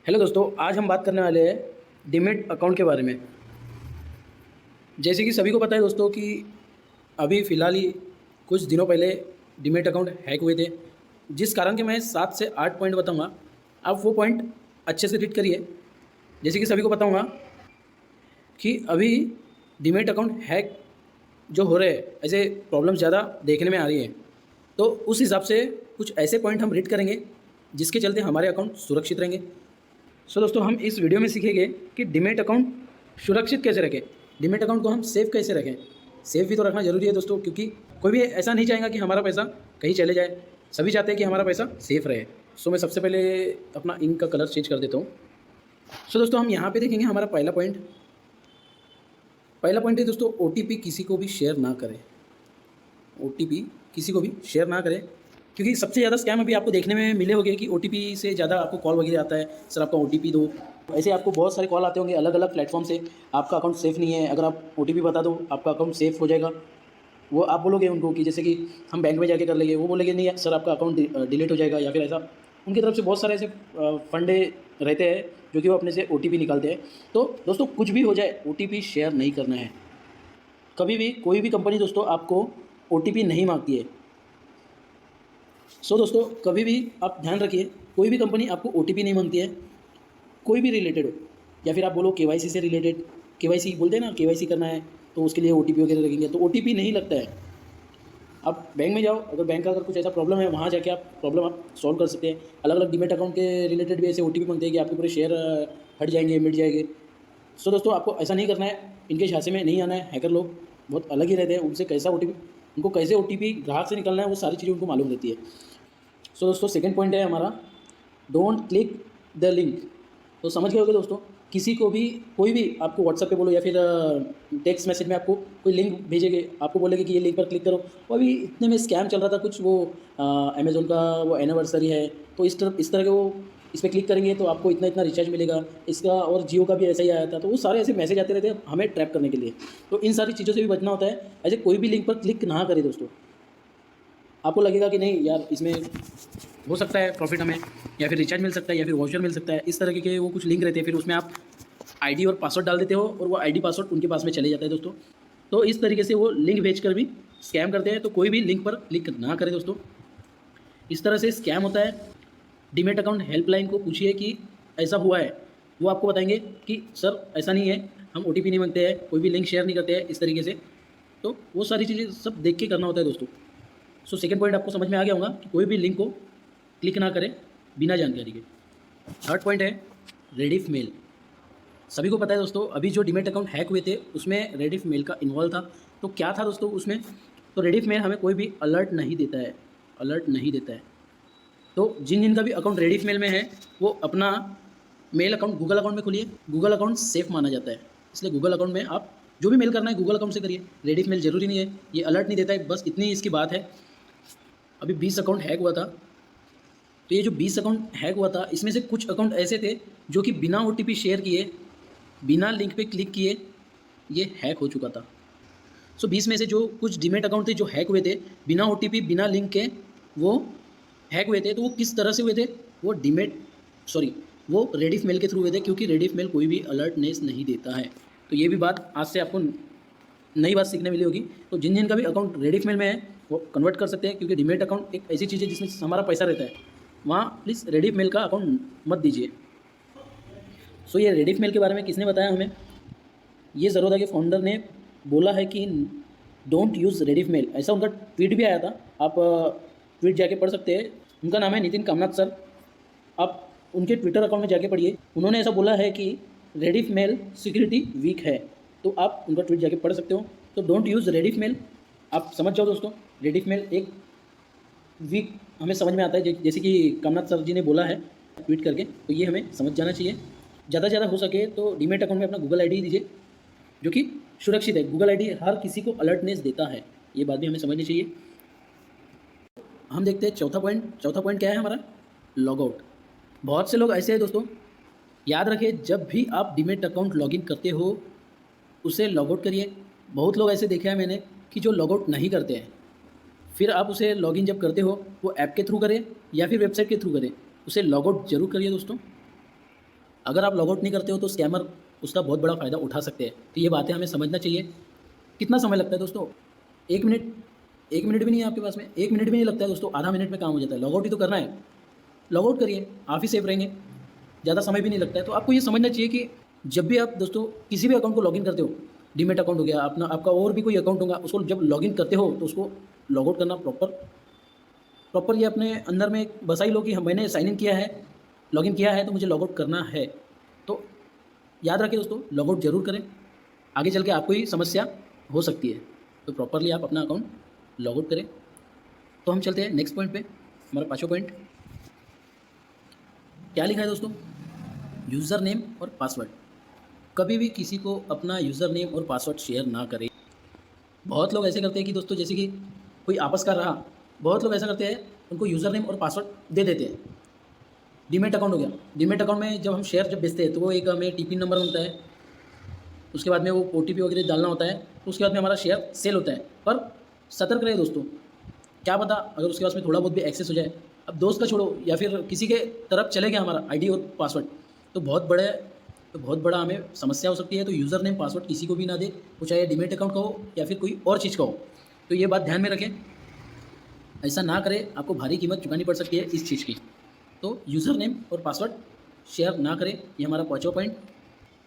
Hello दोस्तों, आज हम बात करने वाले हैं डीमैट अकाउंट के बारे में। जैसे कि सभी को पता है दोस्तों कि अभी फ़िलहाल ही कुछ दिनों पहले डीमैट अकाउंट हैक हुए थे, जिस कारण के मैं 7 से 8 पॉइंट बताऊंगा। आप वो पॉइंट अच्छे से रीड करिए। जैसे कि सभी को बताऊंगा कि अभी डीमैट अकाउंट हैक जो हो रहे हैं, ऐसे प्रॉब्लम ज़्यादा देखने में आ रही है। तो उस हिसाब से कुछ ऐसे पॉइंट हम रीड करेंगे जिसके चलते हमारे अकाउंट सुरक्षित रहेंगे। सो दोस्तों, हम इस वीडियो में सीखेंगे कि डीमैट अकाउंट सुरक्षित कैसे रखें, डीमैट अकाउंट को हम सेफ कैसे रखें। सेफ भी तो रखना ज़रूरी है दोस्तों, क्योंकि कोई भी ऐसा नहीं चाहेगा कि हमारा पैसा कहीं चले जाए। सभी चाहते हैं कि हमारा पैसा सेफ रहे। सो मैं सबसे पहले अपना इंक का कलर चेंज कर देता हूँ। सो दोस्तों, हम यहाँ पे देखेंगे हमारा पहला पॉइंट है दोस्तों, OTP किसी को भी शेयर ना करें। OTP किसी को भी शेयर ना करें, क्योंकि सबसे ज़्यादा स्कैम अभी आपको देखने में मिले होंगे कि OTP से ज़्यादा आपको कॉल वगैरह आता है, सर आपका OTP दो। ऐसे आपको बहुत सारे कॉल आते होंगे अलग अलग प्लेटफॉर्म से। आपका अकाउंट सेफ़ नहीं है, अगर आप OTP बता दो आपका अकाउंट सेफ़ हो जाएगा। वो आप बोलोगे उनको कि जैसे कि हम बैंक में जाके कर लेंगे, वो बोलेंगे नहीं सर आपका अकाउंट डिलीट हो जाएगा, या फिर ऐसा उनकी तरफ से बहुत सारे ऐसे फंडे रहते हैं जो कि वो अपने से OTP निकालते हैं। तो दोस्तों, कुछ भी हो जाए OTP शेयर नहीं करना है कभी भी। कोई भी कंपनी दोस्तों आपको OTP नहीं मांगती है। सो दोस्तों, कभी भी आप ध्यान रखिए, कोई भी कंपनी आपको OTP नहीं मांगती है, कोई भी रिलेटेड हो। या फिर आप बोलो KYC से रिलेटेड, KYC बोलते हैं ना, KYC करना है तो उसके लिए OTP वगैरह लगेंगे, तो OTP नहीं लगता है। आप बैंक में जाओ, अगर बैंक का अगर कुछ ऐसा प्रॉब्लम है, वहाँ जाके आप प्रॉब्लम आप सॉल्व कर सकते हैं। अलग अलग डीमैट अकाउंट के रिलेटेड भी ऐसे OTP मांगते हैं कि आपके पूरे शेयर हट जाएंगे, मिट जाएंगे। सो दोस्तों, आपको ऐसा नहीं करना है, इनके झांसे में नहीं आना है। हैकर लोग बहुत अलग ही रहते हैं, उनसे कैसा OTP, उनको कैसे OTP ग्राहक से निकलना है, वो सारी चीज़ें उनको मालूम रहती है। सो दोस्तों, सेकंड पॉइंट है हमारा, डोंट क्लिक द लिंक। तो समझ गए होंगे दोस्तों, किसी को भी कोई भी आपको व्हाट्सएप पे बोलो या फिर टेक्स्ट मैसेज में आपको कोई लिंक भेजेंगे, आपको बोलेंगे कि ये लिंक पर क्लिक करो। वो अभी इतने में स्कैम चल रहा था कुछ, वो अमेज़ोन का वो एनिवर्सरी है, तो इस तरह के वो इस पर क्लिक करेंगे तो आपको इतना इतना रिचार्ज मिलेगा इसका। और जियो का भी ऐसा ही आया था। तो वो सारे ऐसे मैसेज आते रहते हैं हमें ट्रैप करने के लिए। तो इन सारी चीज़ों से भी बचना होता है। ऐसे कोई भी लिंक पर क्लिक ना करें दोस्तों। आपको लगेगा कि नहीं यार, इसमें हो सकता है प्रॉफिट हमें, या फिर रिचार्ज मिल सकता है, या फिर वाउचर मिल सकता है, इस तरह के वो कुछ लिंक रहते हैं। फिर उसमें आप आईडी और पासवर्ड डाल देते हो और वो आईडी पासवर्ड उनके पास में चले जाता है दोस्तों। तो इस तरीके से वो लिंक भेजकर भी स्कैम करते हैं। तो कोई भी लिंक पर क्लिक ना करें दोस्तों, इस तरह से स्कैम होता है। डीमैट अकाउंट हेल्पलाइन को पूछिए कि ऐसा हुआ है, वो आपको बताएंगे कि सर ऐसा नहीं है, हम OTP नहीं मांगते हैं, कोई भी लिंक शेयर नहीं करते हैं इस तरीके से। तो वो सारी चीज़ें सब देख के करना होता है दोस्तों। सो सेकंड पॉइंट आपको समझ में आ गया होगा कि कोई भी लिंक को क्लिक ना करें बिना जानकारी के। थर्ड पॉइंट है रेडिफ मेल। सभी को पता है दोस्तों, अभी जो डीमैट अकाउंट हैक हुए थे उसमें रेडिफ मेल का इन्वॉल्व था। तो क्या था दोस्तों उसमें, तो रेडिफ मेल हमें कोई भी अलर्ट नहीं देता है, अलर्ट नहीं देता है। तो जिन जिनका भी अकाउंट रेडिफ मेल में है, वो अपना मेल अकाउंट गूगल अकाउंट में खोलिए। गूगल अकाउंट सेफ माना जाता है, इसलिए गूगल अकाउंट में आप जो भी मेल करना है गूगल अकाउंट से करिए। रेडिफ मेल जरूरी नहीं है, ये अलर्ट नहीं देता है, बस इतनी इसकी बात है। अभी 20 अकाउंट हैक हुआ था। तो ये जो 20 अकाउंट हैक हुआ था, इसमें से कुछ अकाउंट ऐसे थे जो कि बिना OTP शेयर किए, बिना लिंक पे क्लिक किए ये हैक हो चुका था। सो 20 में से जो कुछ डीमैट अकाउंट थे जो हैक हुए थे बिना OTP बिना लिंक के, वो हैक हुए थे। तो वो किस तरह से हुए थे, वो वो रेडिफ मेल के थ्रू हुए थे, क्योंकि रेडिफ मेल कोई भी अलर्टनेस नहीं देता है। तो ये भी बात आज से आपको नई बात सीखने मिली होगी। तो जिन जिन का भी अकाउंट रेडिफ मेल में है वो कन्वर्ट कर सकते हैं, क्योंकि डीमैट अकाउंट एक ऐसी चीज़ है जिसमें हमारा पैसा रहता है। वहाँ प्लीज़ रेडिफ मेल का अकाउंट मत दीजिए। सो ये रेडिफ मेल के बारे में किसने बताया हमें, ये ज़रूरत है कि फाउंडर ने बोला है कि डोंट यूज़ रेडिफ मेल, ऐसा उनका ट्वीट भी आया था। आप ट्वीट जाके पढ़ सकते हैं। उनका नाम है नितिन कामनाथ सर। आप उनके ट्विटर अकाउंट में जाके पढ़िए, उन्होंने ऐसा बोला है कि रेडिफ मेल सिक्योरिटी वीक है। तो आप उनका ट्वीट जाके पढ़ सकते हो। तो डोंट यूज़ रेडिफ मेल, आप समझ जाओ दोस्तों। रेडिफ मेल एक वीक हमें समझ में आता है, जैसे कि कामनाथ सर जी ने बोला है ट्वीट करके, तो ये हमें समझ जाना चाहिए। ज़्यादा से ज़्यादा हो सके तो डीमैट अकाउंट में अपना गूगल ID दीजिए, जो कि सुरक्षित है। गूगल ID हर किसी को अलर्टनेस देता है, ये बात भी हमें समझनी चाहिए। हम देखते हैं चौथा पॉइंट क्या है हमारा, लॉग आउट। बहुत से लोग ऐसे हैं दोस्तों, याद रखिए जब भी आप डीमैट अकाउंट लॉगिन करते हो उसे लॉग आउट करिए। बहुत लोग ऐसे देखे हैं मैंने कि जो लॉग आउट नहीं करते हैं, फिर आप उसे लॉगिन जब करते हो वो ऐप के थ्रू करें या फिर वेबसाइट के थ्रू करें, उसे लॉग आउट जरूर करिए दोस्तों। अगर आप लॉग आउट नहीं करते हो तो स्कैमर उसका बहुत बड़ा फ़ायदा उठा सकते हैं। तो ये बातें हमें समझना चाहिए। कितना समय लगता है दोस्तों? 1 मिनट, 1 मिनट भी नहीं है आपके पास में, 1 मिनट भी नहीं लगता है दोस्तों, आधा मिनट में काम हो जाता है। लॉग आउट ही तो करना है, लॉग आउट करिए, आप ही सेफ रहेंगे, ज़्यादा समय भी नहीं लगता है। तो आपको ये समझना चाहिए कि जब भी आप दोस्तों किसी भी अकाउंट को लॉगिन करते हो, डीमैट अकाउंट हो गया, अपना आपका और भी कोई अकाउंट होगा, उसको जब लॉगिन करते हो तो उसको लॉग आउट करना प्रॉपर ये अपने अंदर में एक बसा ही लो कि हाँ, मैंने साइन इन किया है, लॉगिन किया है तो मुझे लॉग आउट करना है। तो याद रखिए दोस्तों, लॉग आउट ज़रूर करें, आगे चल के आपको ही समस्या हो सकती है। तो प्रॉपरली आप अपना अकाउंट लॉग आउट करें। तो हम चलते हैं नेक्स्ट पॉइंट पे, हमारा 5वां पॉइंट क्या लिखा है दोस्तों? यूज़र नेम और पासवर्ड। कभी भी किसी को अपना यूज़र नेम और पासवर्ड शेयर ना करें। बहुत लोग ऐसे करते हैं कि दोस्तों जैसे कि कोई आपस कर रहा, बहुत लोग ऐसा करते हैं, उनको यूज़र नेम और पासवर्ड दे देते हैं। डीमैट अकाउंट हो गया, डीमैट अकाउंट में जब हम शेयर जब बेचते हैं तो वो एक हमें टीपी नंबर मिलता है, उसके बाद में वो ओटीपी वगैरह डालना होता है, तो उसके बाद में हमारा शेयर सेल होता है। पर सतर्क रहे दोस्तों, क्या पता अगर उसके पास में थोड़ा बहुत भी एक्सेस हो जाए, अब दोस्त का छोड़ो या फिर किसी के तरफ चले गया हमारा आईडी और पासवर्ड, तो बहुत बड़ा हमें समस्या हो सकती है। तो यूज़र नेम पासवर्ड किसी को भी ना दे, वो चाहे डीमैट अकाउंट का हो या फिर कोई और चीज़ का हो। तो ये बात ध्यान में रखें, ऐसा ना करें, आपको भारी कीमत चुकानी पड़ सकती है इस चीज़ की। तो यूज़र नेम और पासवर्ड शेयर ना करें, ये हमारा 5वां पॉइंट।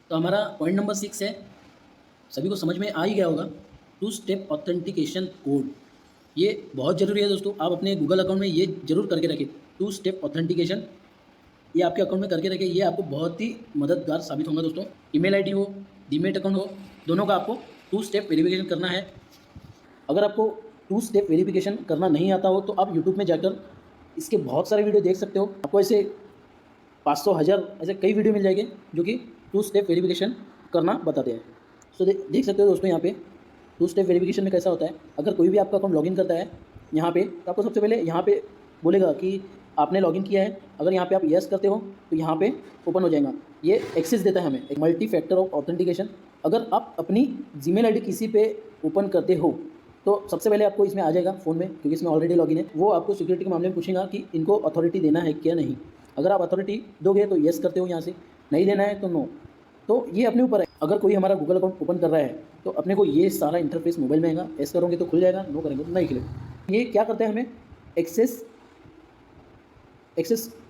तो हमारा पॉइंट नंबर 6 है, सभी को समझ में आ ही गया होगा, 2 स्टेप ऑथेंटिकेशन कोड। ये बहुत ज़रूरी है दोस्तों, आप अपने गूगल अकाउंट में ये ज़रूर करके रखें, 2 स्टेप ऑथेंटिकेशन। ये आपके अकाउंट में करके रखें, ये आपको बहुत ही मददगार साबित होगा दोस्तों। ईमेल आईडी हो, डीमैट अकाउंट हो, दोनों का आपको 2 स्टेप वेरिफिकेशन करना है। अगर आपको 2 स्टेप वेरिफिकेशन करना नहीं आता हो तो आप यूट्यूब में जाकर इसके बहुत सारे वीडियो देख सकते हो। आपको ऐसे 500 हज़ार ऐसे कई वीडियो मिल जाएंगे जो कि 2 स्टेप वेरिफिकेशन करना बताते हैं। तो देख सकते हो दोस्तों, यहाँ पे 2 स्टेप वेरिफिकेशन में कैसा होता है, अगर कोई भी आपका अकाउंट लॉगिन करता है यहाँ पे, तो आपको सबसे पहले यहाँ पे बोलेगा कि आपने लॉगिन किया है। अगर यहाँ पे आप येस करते हो तो यहाँ पे ओपन हो जाएगा। ये एक्सेस देता है हमें एक मल्टी फैक्टर ऑफ ऑथेंटिकेशन। अगर आप अपनी जीमेल आईडी किसी पे ओपन करते हो तो सबसे पहले आपको इसमें आ जाएगा फ़ोन में, क्योंकि इसमें ऑलरेडी लॉगिन है। वो आपको सिक्योरिटी के मामले में पूछेगा कि इनको अथॉरिटी देना है क्या नहीं। अगर आप अथॉरिटी दोगे तो येस करते हो यहाँ से, नहीं देना है तो नो। तो ये अपने ऊपर है। अगर कोई हमारा गूगल अकाउंट ओपन कर रहा है तो अपने को ये सारा इंटरफेस मोबाइल में आएगा, येस करोगे तो खुल जाएगा, नो करेंगे तो नहीं खुलेगा। ये क्या करता है, हमें एक्सेस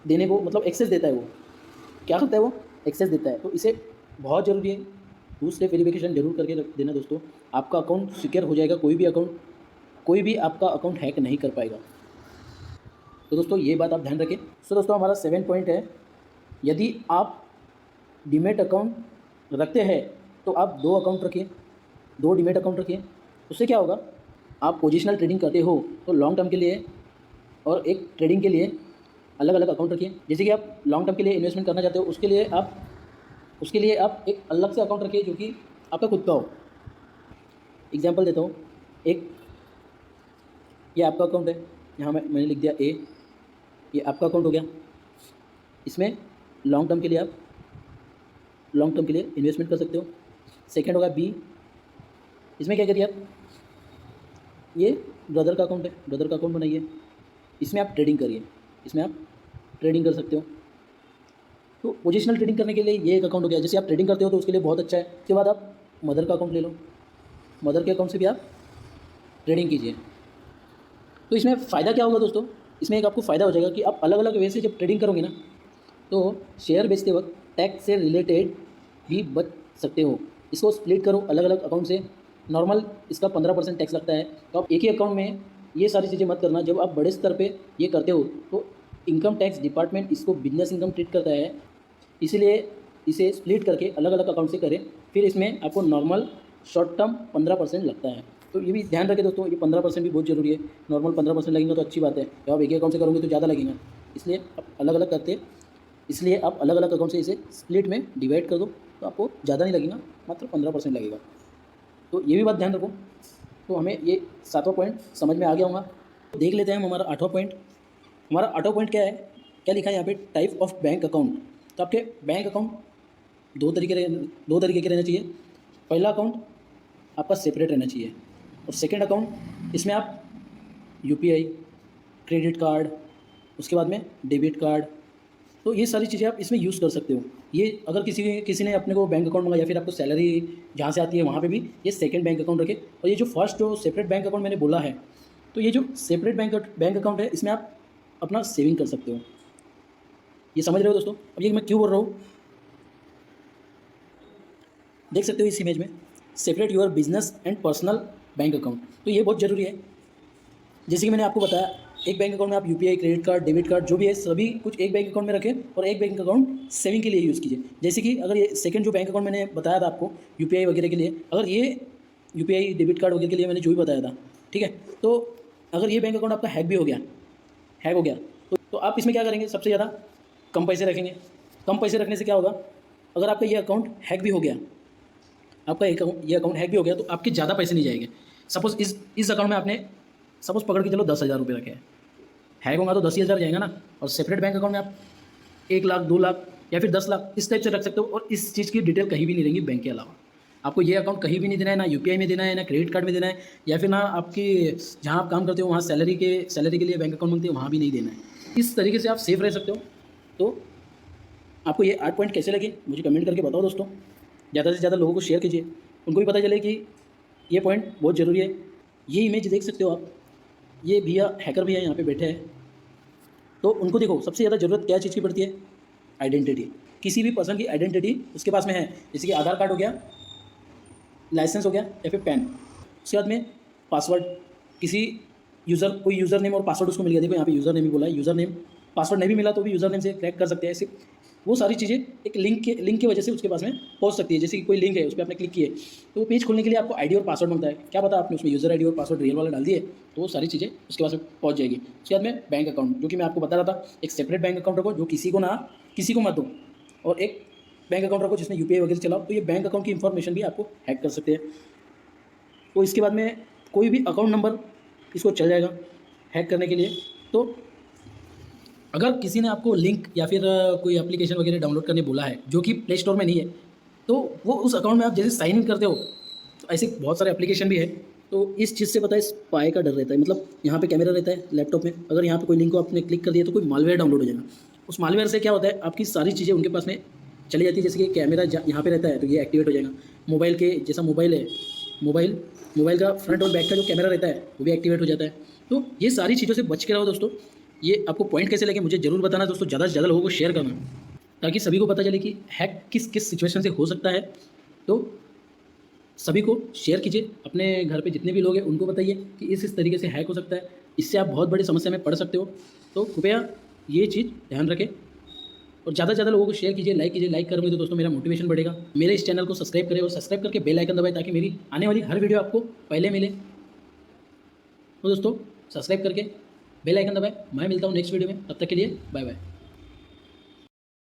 देने को, मतलब एक्सेस देता है। वो क्या करता है, वो एक्सेस देता है। तो इसे बहुत ज़रूरी है, 2 स्टेप वेरिफिकेशन जरूर करके रख देना दोस्तों। आपका अकाउंट सिक्योर हो जाएगा, कोई भी आपका अकाउंट हैक नहीं कर पाएगा। तो दोस्तों ये बात आप ध्यान रखें। सो दोस्तों हमारा 7 पॉइंट है, यदि आप डीमैट अकाउंट रखते हैं तो आप 2 अकाउंट रखिए, 2 डीमैट अकाउंट रखिए। उससे क्या होगा, आप पोजिशनल ट्रेडिंग करते हो तो लॉन्ग टर्म के लिए और एक ट्रेडिंग के लिए अलग अलग अकाउंट रखिए। जैसे कि आप लॉन्ग टर्म के लिए इन्वेस्टमेंट करना चाहते हो, उसके लिए आप एक अलग से अकाउंट रखिए जो कि आपका खुद का हो। एग्जांपल देता हूँ, एक ये आपका अकाउंट है, यहाँ मैंने लिख दिया ए, ये आपका अकाउंट हो गया। इसमें लॉन्ग टर्म के लिए इन्वेस्टमेंट कर सकते हो। सेकंड होगा बी, इसमें क्या करिए आप, ये ब्रदर का अकाउंट है, ब्रदर का अकाउंट बनाइए, इसमें आप ट्रेडिंग करिए, इसमें आप ट्रेडिंग कर सकते हो। तो पोजिशनल ट्रेडिंग करने के लिए ये एक अकाउंट हो गया। जैसे आप ट्रेडिंग करते हो तो उसके लिए बहुत अच्छा है। उसके बाद आप मदर का अकाउंट ले लो, मदर के अकाउंट से भी आप ट्रेडिंग कीजिए। तो इसमें फ़ायदा क्या होगा दोस्तों, इसमें एक आपको फ़ायदा हो जाएगा कि आप अलग अलग वे से जब ट्रेडिंग करोगे ना, तो शेयर बेचते वक्त टैक्स से रिलेटेड भी बच सकते हो। इसको स्प्लिट करो अलग अलग अकाउंट से। नॉर्मल इसका 15% टैक्स लगता है, तो आप एक ही अकाउंट में ये सारी चीज़ें मत करना। जब आप बड़े स्तर पे ये करते हो तो इनकम टैक्स डिपार्टमेंट इसको बिजनेस इनकम ट्रीट करता है, इसीलिए इसे स्प्लिट करके अलग अलग अकाउंट से करें। फिर इसमें आपको नॉर्मल शॉर्ट टर्म 15% लगता है। तो ये भी ध्यान रखें दोस्तों, ये 15% भी बहुत ज़रूरी है। नॉर्मल 15% लगेंगे तो अच्छी बात है, जब आप एक ही अकाउंट से करोगे तो ज़्यादा लगेगा। इसलिए आप अलग अलग करते, इसलिए आप अलग अलग अकाउंट से इसे स्प्लिट में डिवाइड कर दो, तो आपको ज़्यादा नहीं लगेगा, मात्र 15% लगेगा। तो ये भी बात ध्यान रखो। तो हमें ये 7वां पॉइंट समझ में आ गया होगा। देख लेते हैं हम हमारा 8वां पॉइंट। हमारा 8वां पॉइंट क्या है, क्या लिखा है यहाँ पे, टाइप ऑफ बैंक अकाउंट। तो आपके बैंक अकाउंट दो तरीके के रहना चाहिए। पहला अकाउंट आपका सेपरेट रहना चाहिए, और सेकंड अकाउंट इसमें आप यूपीआई, क्रेडिट कार्ड, उसके बाद में डेबिट कार्ड, तो ये सारी चीज़ें आप इसमें यूज़ कर सकते हो। ये अगर किसी ने अपने को बैंक अकाउंट मांगा या फिर आपको सैलरी जहाँ से आती है वहाँ पे भी ये सेकंड बैंक अकाउंट रखें। और ये जो फर्स्ट जो सेपरेट बैंक अकाउंट मैंने बोला है, तो ये जो सेपरेट बैंक अकाउंट है इसमें आप अपना सेविंग कर सकते हो। ये समझ रहे हो दोस्तों? अब ये मैं क्यों बोल रहा हूँ, देख सकते हो इस इमेज में, separate your business and personal bank account. तो ये बहुत ज़रूरी है। जैसे कि मैंने आपको बताया, एक बैंक अकाउंट में आप UPI, credit card, debit card जो भी है सभी कुछ एक बैंक अकाउंट में रखें और एक बैंक अकाउंट सेविंग के लिए यूज़ कीजिए। जैसे कि अगर ये सेकंड जो बैंक अकाउंट मैंने बताया था आपको यूपीआई वगैरह के लिए, अगर ये यूपीआई, डेबिट कार्ड वगैरह के लिए मैंने जो भी बताया था, ठीक है, तो अगर ये बैंक अकाउंट आपका हैक हो गया तो आप इसमें क्या करेंगे, सबसे ज़्यादा कम पैसे रखेंगे। कम पैसे रखने से क्या होगा, अगर आपका ये अकाउंट हैक भी हो गया, ये अकाउंट हैक भी हो गया तो आपके ज़्यादा पैसे नहीं जाएंगे। सपोज़ इस अकाउंट में आपने सपोज़ पकड़ के चलो 10,000 रुपये रखे हैं, हैक होगा तो 10,000 जाएगा ना। और सेपरेट बैंक अकाउंट में आप 1 लाख, 2 लाख या फिर 10 लाख इस टाइप से रख सकते हो। और इस चीज़ की डिटेल कहीं भी नहीं रहेंगी बैंक के अलावा। आपको ये अकाउंट कहीं भी नहीं देना है, ना यूपीआई में देना है, ना क्रेडिट कार्ड में देना है, या फिर ना आपकी जहाँ आप काम करते हो वहाँ सैलरी के लिए बैंक अकाउंट मांगते हो वहाँ भी नहीं देना है। इस तरीके से आप सेफ रह सकते हो। तो आपको ये 8 पॉइंट कैसे लगे मुझे कमेंट करके बताओ दोस्तों। ज़्यादा से ज़्यादा लोगों को शेयर कीजिए, उनको भी पता चले कि ये पॉइंट बहुत ज़रूरी है। ये इमेज देख सकते हो आप, ये भैया हैकर भैया यहाँ पे बैठे हैं। तो उनको देखो सबसे ज़्यादा ज़रूरत क्या चीज़ की पड़ती है, आइडेंटिटी। किसी भी पर्सन की आइडेंटिटी उसके पास में है, जैसे कि आधार कार्ड हो गया, लाइसेंस हो गया या फिर पैन। उसके बाद में पासवर्ड, कोई यूज़र नेम और पासवर्ड उसको मिल गया। देखो यहाँ पे यूज़र नेम ही बोला है, यूज़र नेम। पासवर्ड नहीं भी मिला तो भी यूज़र नेम से क्रैक कर सकते हैं। ऐसे वो सारी चीज़ें एक लिंक की वजह से उसके पास में पहुंच सकती है। जैसे कि कोई लिंक है, उस पर आपने क्लिक किए तो वो पेज खोलने के लिए आपको आईडी और पासवर्ड मांगता है। क्या पता आपने उसमें यूज़र आईडी और पासवर्ड रियल वाला डाल दिए तो वो सारी चीज़ें उसके पास में पहुँच जाएगी। उसके बाद में बैंक अकाउंट, जो कि मैं आपको बता रहा था, एक सेपरेट बैंक अकाउंट रखो जो किसी को मत दो, और एक बैंक अकाउंट रखो जिसमें यूपीआई वगैरह चलाओ। तो ये बैंक अकाउंट की इन्फॉर्मेशन भी आपको हैक कर सकते हैं। तो इसके बाद में कोई भी अकाउंट नंबर इसको चल जाएगा हैक करने के लिए। तो अगर किसी ने आपको लिंक या फिर कोई एप्लीकेशन वगैरह डाउनलोड करने बोला है जो कि प्ले स्टोर में नहीं है, तो वो उस अकाउंट में आप जैसे साइन इन करते हो तो ऐसे बहुत सारे एप्लीकेशन भी है। तो इस चीज़ से पता है स्पाई का डर रहता है। मतलब यहाँ पे कैमरा रहता है लैपटॉप में, अगर यहाँ पे कोई लिंक को आपने क्लिक कर दिया तो कोई मालवेयर डाउनलोड हो जाएगा। उस मालवेयर से क्या होता है, आपकी सारी चीज़ें उनके पास में चली जाती है। जैसे कि कैमरा यहाँ पे रहता है तो ये एक्टिवेट हो जाएगा। मोबाइल के जैसा मोबाइल है, मोबाइल का फ्रंट और बैक का जो कैमरा रहता है वो भी एक्टिवेट हो जाता है। तो ये सारी चीज़ों से बच के रहो दोस्तों। ये आपको पॉइंट कैसे लगे मुझे ज़रूर बताना दोस्तों। ज़्यादा से ज़्यादा लोगों को शेयर करना ताकि सभी को पता चले कि हैक किस किस सिचुएशन से हो सकता है। तो सभी को शेयर कीजिए, अपने घर पे जितने भी लोग हैं उनको बताइए कि इस तरीके से हैक हो सकता है। इससे आप बहुत बड़ी समस्या में पड़ सकते हो। तो कृपया ये चीज़ ध्यान रखें और ज़्यादा से ज़्यादा लोगों को शेयर कीजिए, लाइक कीजिए। लाइक करोगे तो दोस्तों मेरा मोटिवेशन बढ़ेगा। मेरे इस चैनल को सब्सक्राइब करें और सब्सक्राइब करके बेल आइकन दबाएं ताकि मेरी आने वाली हर वीडियो आपको पहले मिले। तो दोस्तों सब्सक्राइब करके बेल आइकन दबाएं। मैं मिलता हूँ नेक्स्ट वीडियो में, तब तक के लिए बाय बाय।